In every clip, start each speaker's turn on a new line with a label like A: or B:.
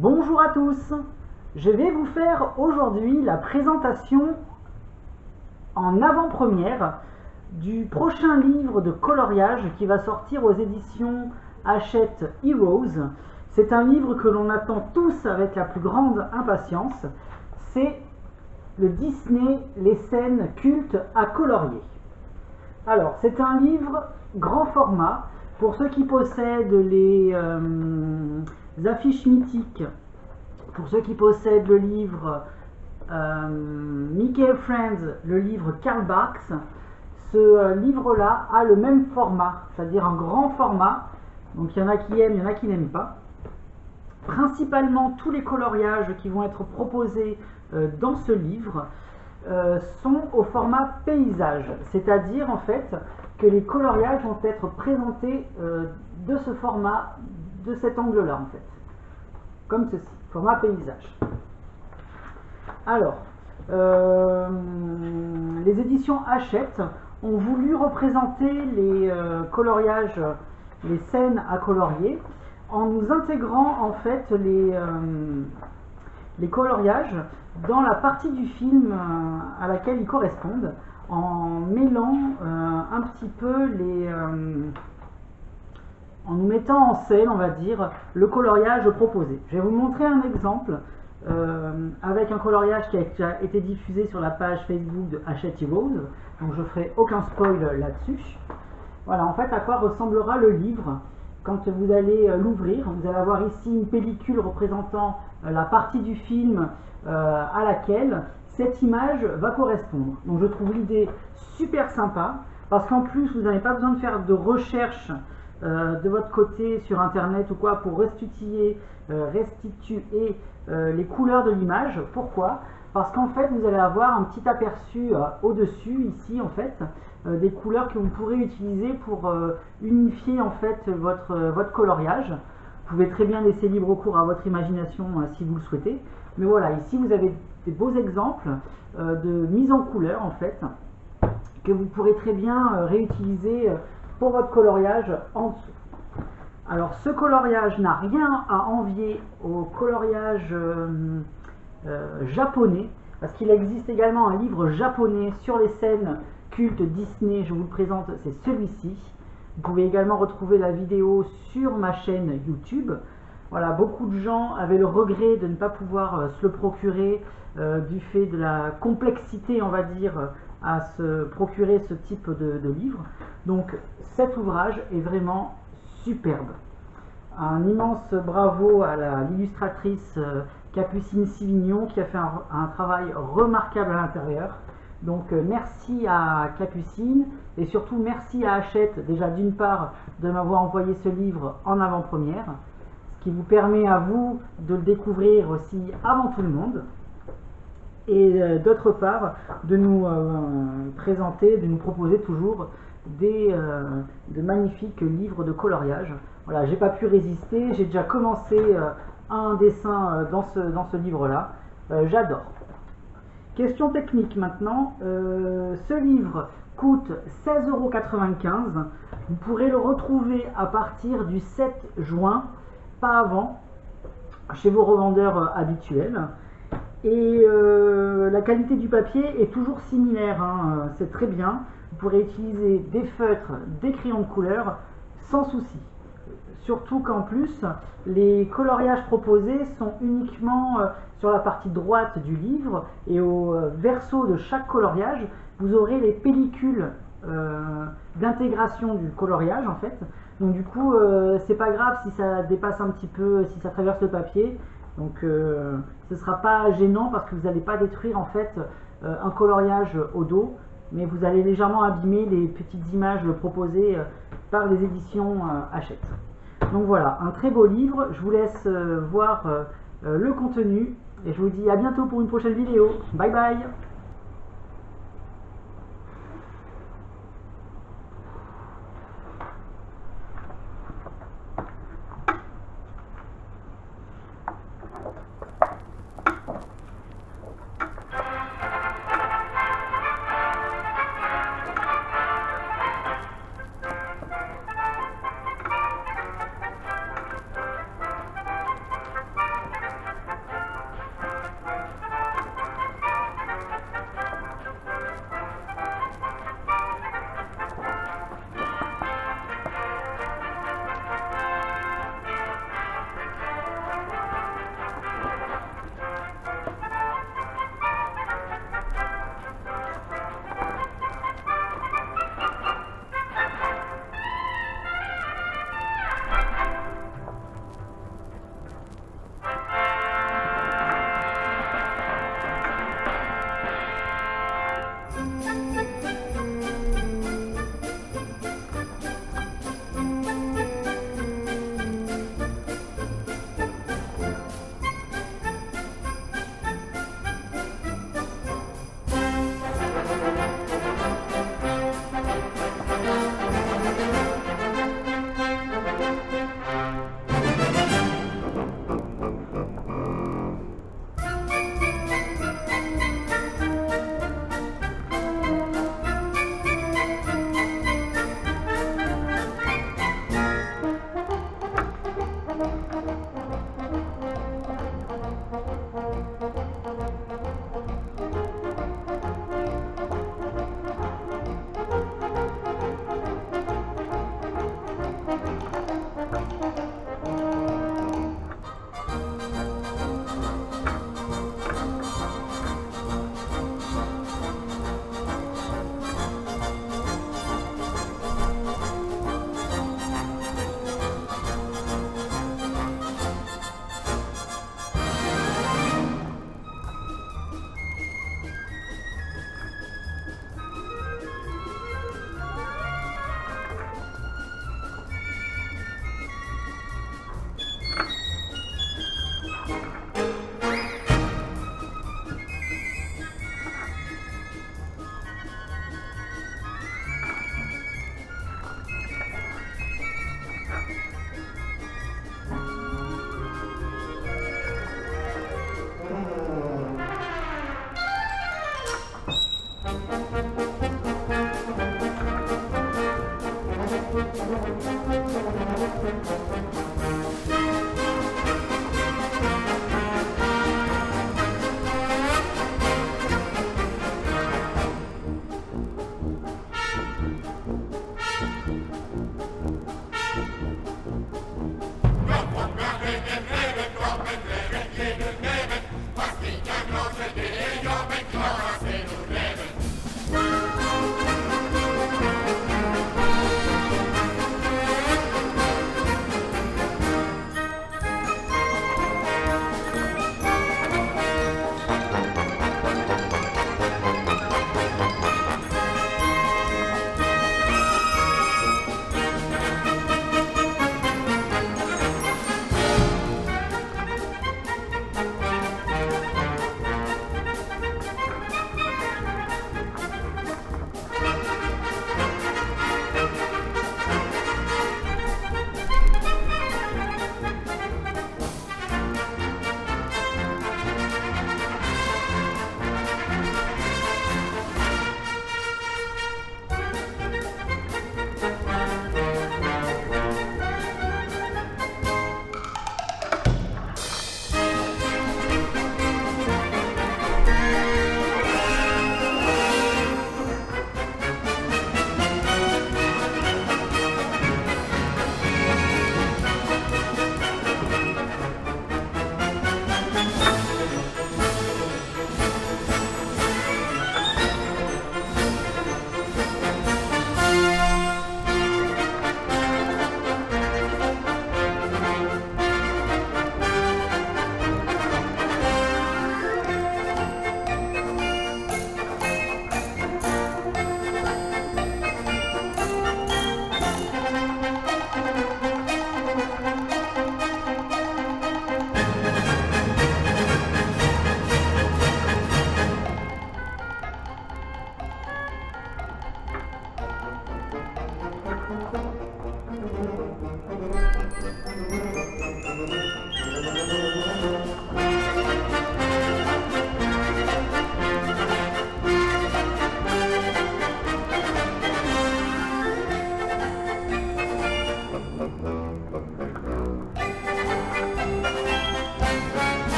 A: Bonjour à tous, je vais vous faire aujourd'hui la présentation en avant-première du prochain livre de coloriage qui va sortir aux éditions Hachette Heroes. C'est un livre que l'on attend tous avec la plus grande impatience, c'est le Disney Les scènes cultes à colorier. Alors, c'est un livre grand format pour ceux qui possèdent les affiches mythiques, pour ceux qui possèdent le livre Mickey and Friends, le livre Karl Barks. Ce livre-là a le même format, c'est-à-dire un grand format. Donc il y en a qui aiment, il y en a qui n'aiment pas. Principalement, tous les coloriages qui vont être proposés dans ce livre sont au format paysage, c'est-à-dire en fait que les coloriages vont être présentés de ce format, de cet angle-là en fait, comme ceci, format paysage. Alors, les éditions Hachette ont voulu représenter les coloriages, les scènes à colorier, en nous intégrant en fait les coloriages dans la partie du film à laquelle ils correspondent, en mêlant un petit peu en nous mettant en scène, on va dire, le coloriage proposé. Je vais vous montrer un exemple avec un coloriage qui a déjà été diffusé sur la page Facebook de Hachette Heroes, donc je ferai aucun spoil là-dessus. Voilà, en fait, à quoi ressemblera le livre quand vous allez l'ouvrir. Vous allez avoir ici une pellicule représentant la partie du film à laquelle cette image va correspondre. Donc je trouve l'idée super sympa, parce qu'en plus vous n'avez pas besoin de faire de recherche de votre côté sur internet ou quoi pour restituer les couleurs de l'image. Pourquoi? Parce qu'en fait vous allez avoir un petit aperçu au-dessus ici en fait des couleurs que vous pourrez utiliser pour unifier en fait votre coloriage. Vous pouvez très bien laisser libre cours à votre imagination si vous le souhaitez, mais voilà, ici vous avez des beaux exemples de mise en couleur en fait que vous pourrez très bien réutiliser pour votre coloriage en dessous. Alors ce coloriage n'a rien à envier au coloriage japonais, parce qu'il existe également un livre japonais sur les scènes cultes Disney, je vous le présente, c'est celui-ci. Vous pouvez également retrouver la vidéo sur ma chaîne YouTube. Voilà, beaucoup de gens avaient le regret de ne pas pouvoir se le procurer du fait de la complexité, on va dire, à se procurer ce type de livre. Donc cet ouvrage est vraiment superbe. Un immense bravo à l'illustratrice Capucine Sivignon qui a fait un travail remarquable à l'intérieur. Donc merci à Capucine et surtout merci à Hachette déjà d'une part de m'avoir envoyé ce livre en avant-première, ce qui vous permet à vous de le découvrir aussi avant tout le monde, et d'autre part de nous présenter, de nous proposer toujours de magnifiques livres de coloriage. Voilà, j'ai pas pu résister, j'ai déjà commencé un dessin dans ce livre-là, j'adore. Question technique maintenant, ce livre coûte 16,95 €, vous pourrez le retrouver à partir du 7 juin, pas avant, chez vos revendeurs habituels. Et la qualité du papier est toujours similaire, hein, c'est très bien. Vous pourrez utiliser des feutres, des crayons de couleur sans souci. Surtout qu'en plus, les coloriages proposés sont uniquement sur la partie droite du livre, et au verso de chaque coloriage, vous aurez les pellicules d'intégration du coloriage en fait. Donc du coup, c'est pas grave si ça dépasse un petit peu, si ça traverse le papier. Donc ce ne sera pas gênant parce que vous n'allez pas détruire en fait un coloriage au dos, mais vous allez légèrement abîmer les petites images proposées par les éditions Hachette. Donc voilà, un très beau livre. Je vous laisse voir le contenu et je vous dis à bientôt pour une prochaine vidéo. Bye bye.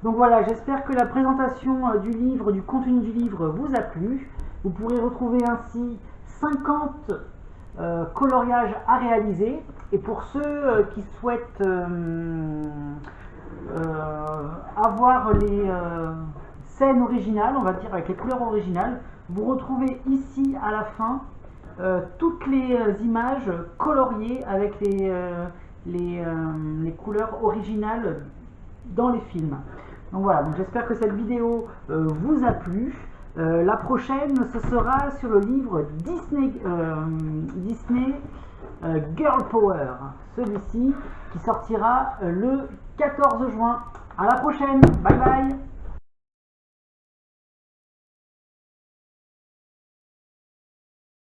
A: Donc voilà, j'espère que la présentation du livre, du contenu du livre vous a plu. Vous pourrez retrouver ainsi 50 coloriages à réaliser. Et pour ceux qui souhaitent avoir les scènes originales, on va dire avec les couleurs originales, vous retrouvez ici à la fin toutes les images coloriées avec les couleurs originales dans les films. Donc voilà, donc j'espère que cette vidéo vous a plu. La prochaine, ce sera sur le livre Disney Girl Power, celui-ci qui sortira le 14 juin. À la prochaine, bye bye.